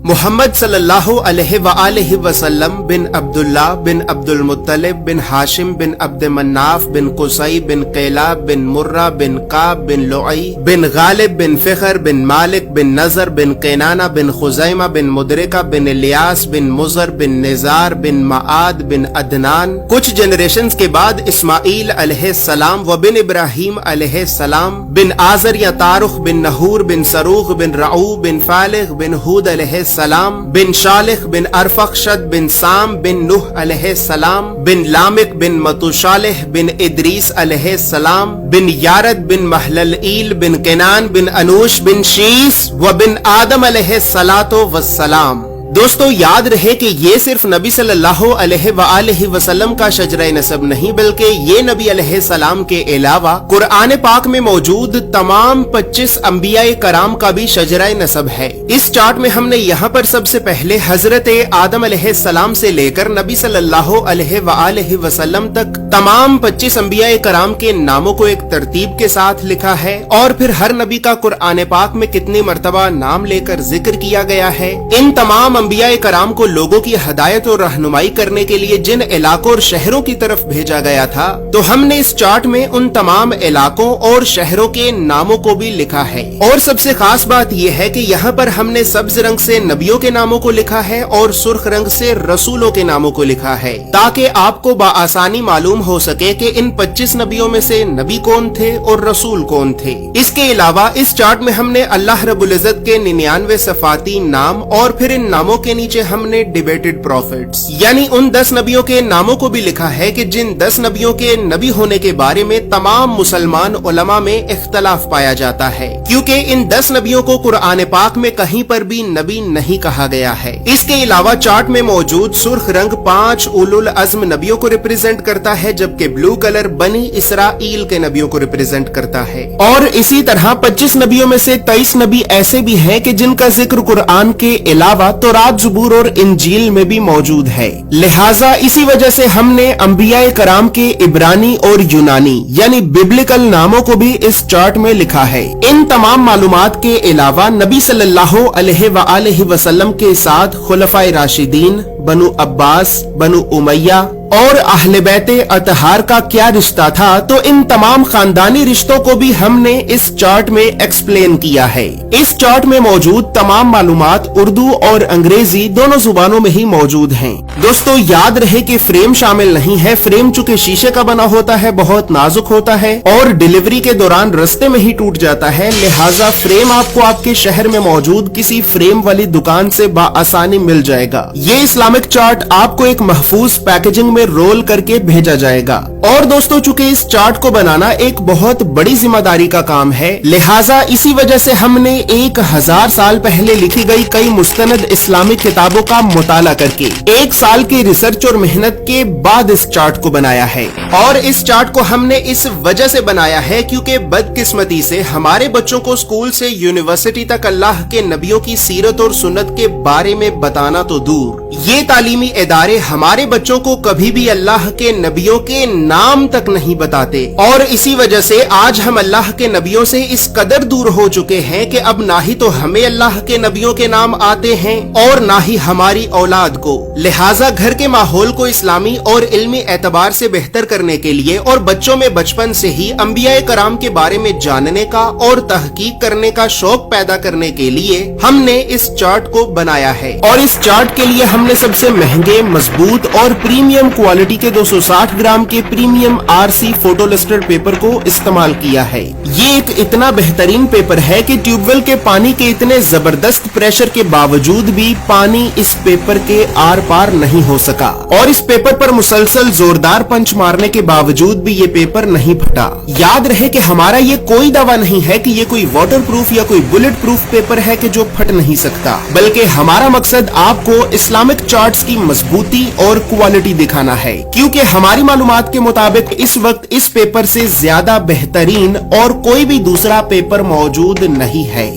محمد صلی اللہ علیہ وآلہ وسلم بن عبداللہ بن عبد المطلب بن ہاشم بن عبد مناف بن قصی بن قیلاب بن مرہ بن کعب بن لعی بن غالب بن فخر بن مالک بن نضر بن قینانہ بن خزیمہ بن مدرکہ بن الیاس بن مزر بن نزار بن معاد بن عدنان. کچھ جنریشنز کے بعد اسماعیل علیہ السلام و بن ابراہیم علیہ السلام بن آزر یا تارخ بن نحور بن سروخ بن رعو بن فالغ بن ہود علیہ السلام بن شالخ بن ارفخشد بن سام بن نوح علیہ السلام بن لامک بن متوشالح بن ادریس علیہ السلام بن یارد بن محللئیل بن کنان بن انوش بن شیس و بن آدم علیہ السلام. دوستو یاد رہے کہ یہ صرف نبی صلی اللہ علیہ وآلہ وسلم کا شجرہ نسب نہیں بلکہ یہ نبی علیہ السلام کے علاوہ قرآن پاک میں موجود تمام 25 انبیاء کرام کا بھی شجرہ نسب ہے. اس چارٹ میں ہم نے یہاں پر سب سے پہلے حضرت آدم علیہ السلام سے لے کر نبی صلی اللہ علیہ وآلہ وسلم تک تمام 25 انبیاء کرام کے ناموں کو ایک ترتیب کے ساتھ لکھا ہے اور پھر ہر نبی کا قرآن پاک میں کتنی مرتبہ نام لے کر ذکر کیا گیا ہے. ان تمام انبیاء کرام کو لوگوں کی ہدایت اور رہنمائی کرنے کے لیے جن علاقوں اور شہروں کی طرف بھیجا گیا تھا تو ہم نے اس چارٹ میں ان تمام علاقوں اور شہروں کے ناموں کو بھی لکھا ہے. اور سب سے خاص بات یہ ہے کہ یہاں پر ہم نے سبز رنگ سے نبیوں کے ناموں کو لکھا ہے اور سرخ رنگ سے رسولوں کے ناموں کو لکھا ہے تاکہ آپ کو بآسانی معلوم ہو سکے کہ ان 25 نبیوں میں سے نبی کون تھے اور رسول کون تھے. اس کے علاوہ اس چارٹ میں ہم نے اللہ رب العزت کے 99 صفاتی نام اور پھر ان ناموں کے نیچے ہم نے ڈیبیٹڈ پروفیٹس یعنی ان 10 نبیوں کے ناموں کو بھی لکھا ہے کہ جن 10 نبیوں کے نبی ہونے کے بارے میں تمام مسلمان علماء میں اختلاف پایا جاتا ہے کیونکہ ان 10 نبیوں کو قرآن پاک میں کہیں پر بھی نبی نہیں کہا گیا ہے. اس کے علاوہ چارٹ میں موجود سرخ رنگ 5 اولو العزم نبیوں کو ریپرزینٹ کرتا ہے جبکہ بلو کلر بنی اسرائیل کے نبیوں کو ریپرزینٹ کرتا ہے. اور اسی طرح 25 نبیوں میں سے 23 نبی ایسے بھی ہیں کہ جن کا ذکر قرآن کے علاوہ تورات زبور اور انجیل میں بھی موجود ہے. لہٰذا اسی وجہ سے ہم نے انبیاء کرام کے عبرانی اور یونانی یعنی ببلکل ناموں کو بھی اس چارٹ میں لکھا ہے. ان تمام معلومات کے علاوہ نبی صلی اللہ علیہ وآلہ وسلم کے ساتھ خلفائے راشدین، بنو عباس، بنو امیہ اور اہل بیت اطہار کا کیا رشتہ تھا تو ان تمام خاندانی رشتوں کو بھی ہم نے اس چارٹ میں ایکسپلین کیا ہے. اس چارٹ میں موجود تمام معلومات اردو اور انگریزی دونوں زبانوں میں ہی موجود ہیں. دوستو یاد رہے کہ فریم شامل نہیں ہے. فریم چونکہ شیشے کا بنا ہوتا ہے، بہت نازک ہوتا ہے اور ڈیلیوری کے دوران رستے میں ہی ٹوٹ جاتا ہے، لہٰذا فریم آپ کو آپ کے شہر میں موجود کسی فریم والی دکان سے بآسانی مل جائے گا. یہ اسلامک چارٹ آپ کو ایک محفوظ پیکیجنگ میں رول کر کے بھیجا جائے گا. اور دوستو چونکہ اس چارٹ کو بنانا ایک بہت بڑی ذمہ داری کا کام ہے، لہٰذا اسی وجہ سے ہم نے 1000 سال پہلے لکھی گئی کئی مستند اسلامی کتابوں کا مطالعہ کر کے 1 سال کی ریسرچ اور محنت کے بعد اس چارٹ کو بنایا ہے. اور اس چارٹ کو ہم نے اس وجہ سے بنایا ہے کیونکہ بدقسمتی سے ہمارے بچوں کو اسکول سے یونیورسٹی تک اللہ کے نبیوں کی سیرت اور سنت کے بارے میں بتانا تو دور، یہ تعلیمی ادارے ہمارے بچوں کو کبھی بھی اللہ کے نبیوں کے نام تک نہیں بتاتے. اور اسی وجہ سے آج ہم اللہ کے نبیوں سے اس قدر دور ہو چکے ہیں کہ اب نہ ہی تو ہمیں اللہ کے نبیوں کے نام آتے ہیں اور نہ ہی ہماری اولاد کو. لہٰذا گھر کے ماحول کو اسلامی اور علمی اعتبار سے بہتر کرنے کے لیے اور بچوں میں بچپن سے ہی انبیاء کرام کے بارے میں جاننے کا اور تحقیق کرنے کا شوق پیدا کرنے کے لیے ہم نے اس چارٹ کو بنایا ہے. اور اس چارٹ کے لیے ہم نے سب سے مہنگے، مضبوط اور پریمیم کوالٹی کے 260 گرام کے پریمیم RC فوٹو لسٹرڈ پیپر کو استعمال کیا ہے. یہ ایک اتنا بہترین پیپر ہے کہ ٹیوب ویل کے پانی کے اتنے زبردست پریشر کے باوجود بھی پانی اس پیپر کے آر پار نہیں ہو سکا اور اس پیپر پر مسلسل زوردار پنچ مارنے کے باوجود بھی یہ پیپر نہیں پھٹا. یاد رہے کہ ہمارا یہ کوئی دعویٰ نہیں ہے کہ یہ کوئی واٹر پروف یا کوئی بلٹ پروف پیپر ہے کہ جو پھٹ نہیں سکتا، بلکہ ہمارا مقصد آپ کو اسلامک چارٹس کی مضبوطی اور کوالٹی دکھانا ہے کیونکہ ہماری معلومات کے مطابق اس وقت اس پیپر سے زیادہ بہترین اور کوئی بھی دوسرا پیپر موجود نہیں ہے.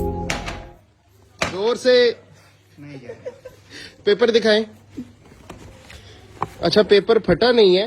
زور سے پیپر دکھائیں. اچھا پیپر پھٹا نہیں ہے،